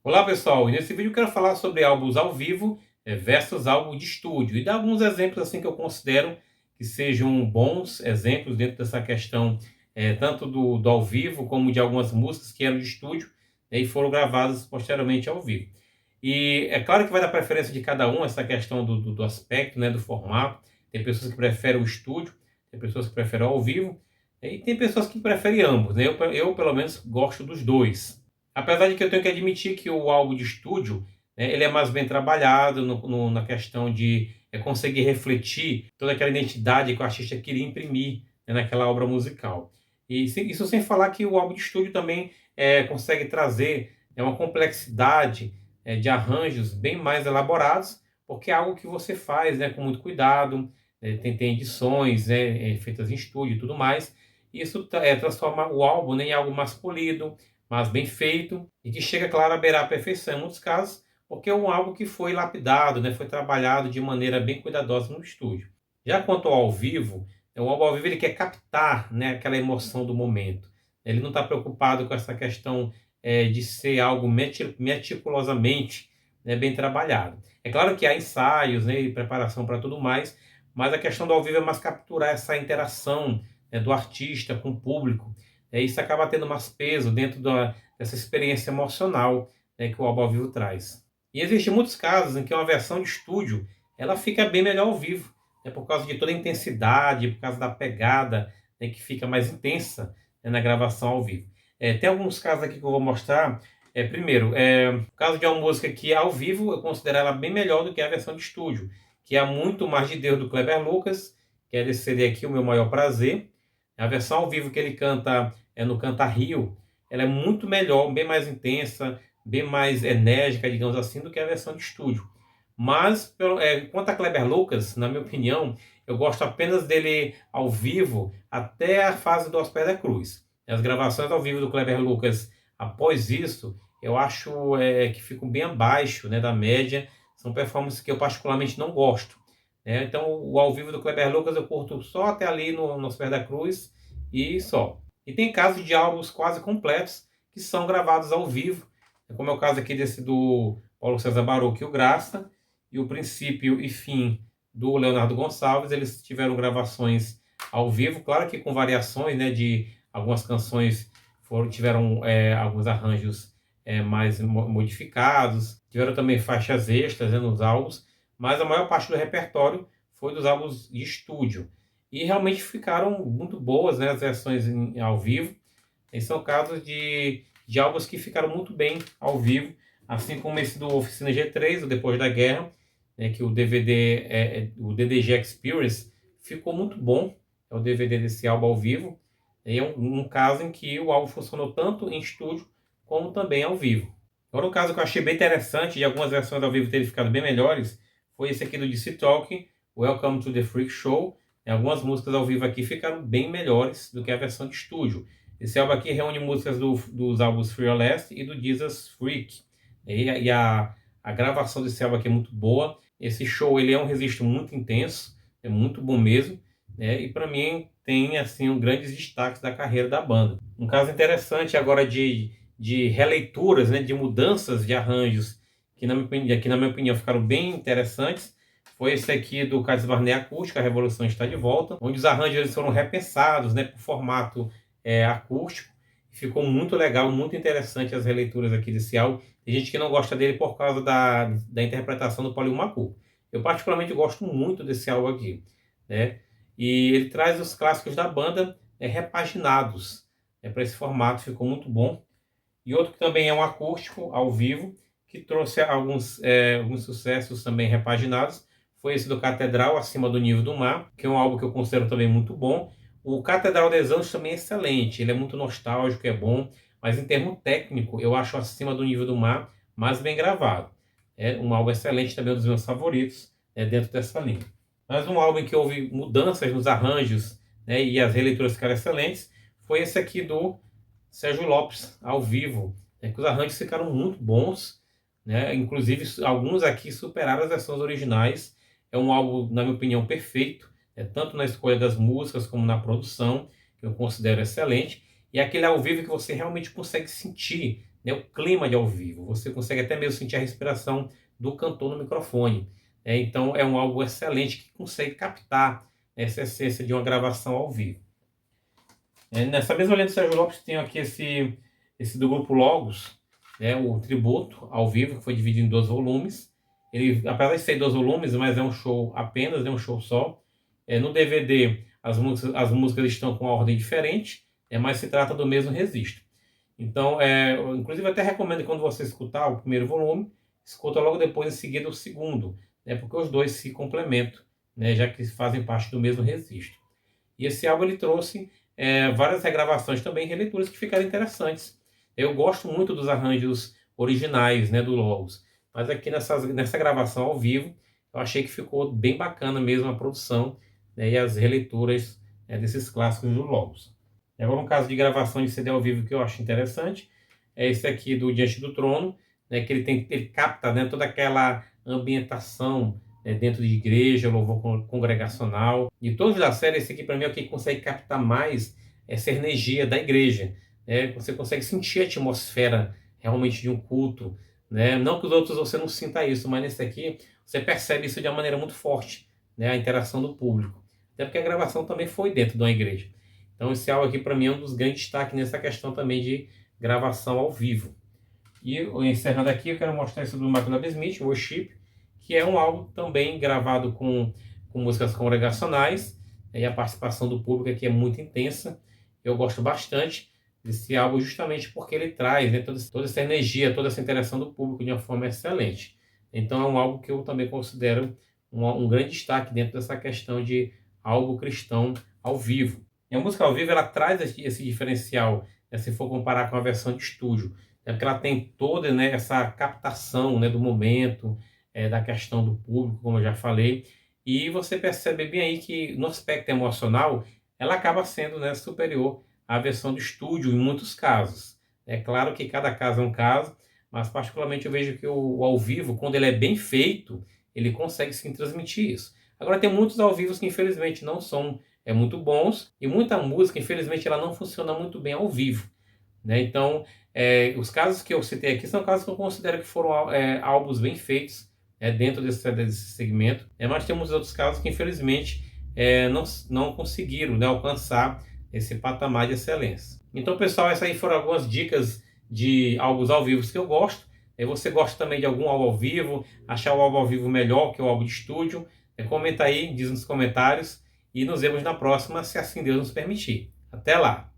Olá pessoal, e nesse vídeo eu quero falar sobre álbuns ao vivo versus álbum de estúdio e dar alguns exemplos assim que eu considero que sejam bons exemplos dentro dessa questão tanto do ao vivo como de algumas músicas que eram de estúdio, né, e foram gravadas posteriormente ao vivo. E é claro que vai dar preferência de cada um essa questão do aspecto, né, do formato. Tem pessoas que preferem o estúdio, tem pessoas que preferem ao vivo, e tem pessoas que preferem ambos, né? Eu pelo menos gosto dos dois. Apesar de que eu tenho que admitir que o álbum de estúdio, né, ele é mais bem trabalhado na questão de conseguir refletir toda aquela identidade que o artista queria imprimir, né, naquela obra musical. E isso sem falar que o álbum de estúdio também consegue trazer uma complexidade de arranjos bem mais elaborados, porque é algo que você faz, né, com muito cuidado, tem edições, né, feitas em estúdio e tudo mais. Isso transforma o álbum, né, em algo mais polido, mas bem feito e que chega, claro, a beirar a perfeição em muitos casos, porque é um álbum que foi lapidado, né, foi trabalhado de maneira bem cuidadosa no estúdio. Já quanto ao vivo, o álbum ao vivo ele quer captar, né, aquela emoção do momento. Ele não está preocupado com essa questão de ser algo meticulosamente, né, bem trabalhado. É claro que há ensaios, né, e preparação para tudo mais, mas a questão do ao vivo é mais capturar essa interação, né, do artista com o público. Isso acaba tendo mais peso dentro dessa experiência emocional, né, que o álbum ao vivo traz. E existem muitos casos em que uma versão de estúdio ela fica bem melhor ao vivo, né, por causa de toda a intensidade, por causa da pegada, né, que fica mais intensa, né, na gravação ao vivo. Tem alguns casos aqui que eu vou mostrar. Primeiro, o caso de uma música que ao vivo eu considero ela bem melhor do que a versão de estúdio, que é Muito Mais de Deus do Kleber Lucas, que é desse CD aqui, O Meu Maior Prazer. A versão ao vivo que ele canta no Canta Rio, ela é muito melhor, bem mais intensa, bem mais enérgica, digamos assim, do que a versão de estúdio. Mas, quanto a Kleber Lucas, na minha opinião, eu gosto apenas dele ao vivo até a fase do Aos Pés da Cruz. As gravações ao vivo do Kleber Lucas, após isso, eu acho que ficam bem abaixo, né, da média. São performances que eu particularmente não gosto. Então, o ao vivo do Kleber Lucas eu curto só até ali no Aos Pés da Cruz e só. E tem casos de álbuns quase completos que são gravados ao vivo, como é o caso aqui desse do Paulo César Baroque e o Graça, e o Princípio e Fim do Leonardo Gonçalves. Eles tiveram gravações ao vivo, claro que com variações, né, de algumas canções tiveram alguns arranjos mais modificados, tiveram também faixas extras, né, nos álbuns, mas a maior parte do repertório foi dos álbuns de estúdio. E realmente ficaram muito boas, né, as versões ao vivo. Esses são casos de álbuns que ficaram muito bem ao vivo, assim como esse do Oficina G3, o Depois da Guerra, né, que o DVD, o DDG Experience, ficou muito bom. É o DVD desse álbum ao vivo. E é um caso em que o álbum funcionou tanto em estúdio como também ao vivo. Agora, um caso que eu achei bem interessante, de algumas versões ao vivo terem ficado bem melhores, foi esse aqui do DC Talk, Welcome to the Freak Show. Algumas músicas ao vivo aqui ficaram bem melhores do que a versão de estúdio. Esse álbum aqui reúne músicas dos álbuns Fearless e do Jesus Freak. A gravação desse álbum aqui é muito boa. Esse show ele é um registro muito intenso, é muito bom mesmo, né? E para mim tem assim grandes destaques da carreira da banda. Um caso interessante agora de releituras, né, de mudanças de arranjos que na minha opinião ficaram bem interessantes, foi esse aqui do Cádiz Barney Acústica, A Revolução Está de Volta, onde os arranjos eles foram repensados, né, por formato acústico. Ficou muito legal, muito interessante as releituras aqui desse álbum. Tem gente que não gosta dele por causa da interpretação do Paulinho Macu. Eu particularmente gosto muito desse álbum aqui, né? E ele traz os clássicos da banda repaginados, para esse formato, ficou muito bom. E outro que também é um acústico ao vivo, que trouxe alguns sucessos também repaginados, foi esse do Catedral, Acima do Nível do Mar, que é um álbum que eu considero também muito bom. O Catedral dos Anjos também é excelente, ele é muito nostálgico, é bom, mas em termo técnico eu acho Acima do Nível do Mar mais bem gravado. É um álbum excelente, também um dos meus favoritos, dentro dessa linha. Mas um álbum em que houve mudanças nos arranjos, né, e as releituras ficaram excelentes, foi esse aqui do Sérgio Lopes, ao vivo, que os arranjos ficaram muito bons, né? Inclusive alguns aqui superaram as versões originais. É um álbum, na minha opinião, perfeito, tanto na escolha das músicas como na produção, que eu considero excelente, e é aquele ao vivo que você realmente consegue sentir, né, o clima de ao vivo. Você consegue até mesmo sentir a respiração do cantor no microfone. Então é um álbum excelente que consegue captar essa essência de uma gravação ao vivo. Nessa mesma linha do Sérgio Lopes tem aqui esse do grupo Logos, né, o tributo ao vivo, que foi dividido em 2 volumes. Ele, apesar de ser 2 volumes, mas é um show apenas, é um show só. No DVD, as músicas estão com uma ordem diferente, mas se trata do mesmo registro. Então, eu, inclusive, até recomendo que quando você escutar o primeiro volume, escuta logo depois em seguida o segundo, né, porque os dois se complementam, né, já que fazem parte do mesmo registro. E esse álbum ele trouxe várias regravações também, releituras que ficaram interessantes. Eu gosto muito dos arranjos originais, né, do Logos, mas aqui nessa gravação ao vivo, eu achei que ficou bem bacana mesmo a produção, né, e as releituras, desses clássicos do Logos. E agora um caso de gravação de CD ao vivo que eu acho interessante é esse aqui do Diante do Trono, né, que ele capta, né, toda aquela ambientação, dentro de igreja, louvor congregacional. De todos da série, esse aqui para mim é o que consegue captar mais essa energia da igreja. Você consegue sentir a atmosfera realmente de um culto. Né? Não que os outros você não sinta isso, mas nesse aqui você percebe isso de uma maneira muito forte, né? A interação do público. Até porque a gravação também foi dentro de uma igreja. Então esse álbum aqui para mim é um dos grandes destaques nessa questão também de gravação ao vivo. E encerrando aqui, eu quero mostrar isso do Michael W. Smith, Worship, que é um álbum também gravado com músicas congregacionais, e a participação do público aqui é muito intensa. Eu gosto bastante desse álbum justamente porque ele traz, né, toda essa energia, toda essa interação do público de uma forma excelente. Então é um álbum que eu também considero um grande destaque dentro dessa questão de álbum cristão ao vivo. E a música ao vivo ela traz esse diferencial, né, se for comparar com a versão de estúdio, porque ela tem toda, né, essa captação, né, do momento, da questão do público, como eu já falei, e você percebe bem aí que no aspecto emocional ela acaba sendo, né, superior à versão do estúdio em muitos casos. É claro que cada caso é um caso, mas particularmente eu vejo que o ao vivo, quando ele é bem feito, ele consegue sim transmitir isso. Agora tem muitos ao vivo que infelizmente não são muito bons, e muita música infelizmente ela não funciona muito bem ao vivo, né? Então, os casos que eu citei aqui são casos que eu considero que foram álbuns bem feitos, dentro desse segmento, mas temos outros casos que infelizmente não conseguiram, né, alcançar esse patamar de excelência. Então, pessoal, essas aí foram algumas dicas de álbuns ao vivo que eu gosto. Você gosta também de algum álbum ao vivo, achar o álbum ao vivo melhor que o álbum de estúdio? Comenta aí, diz nos comentários e nos vemos na próxima, se assim Deus nos permitir. Até lá!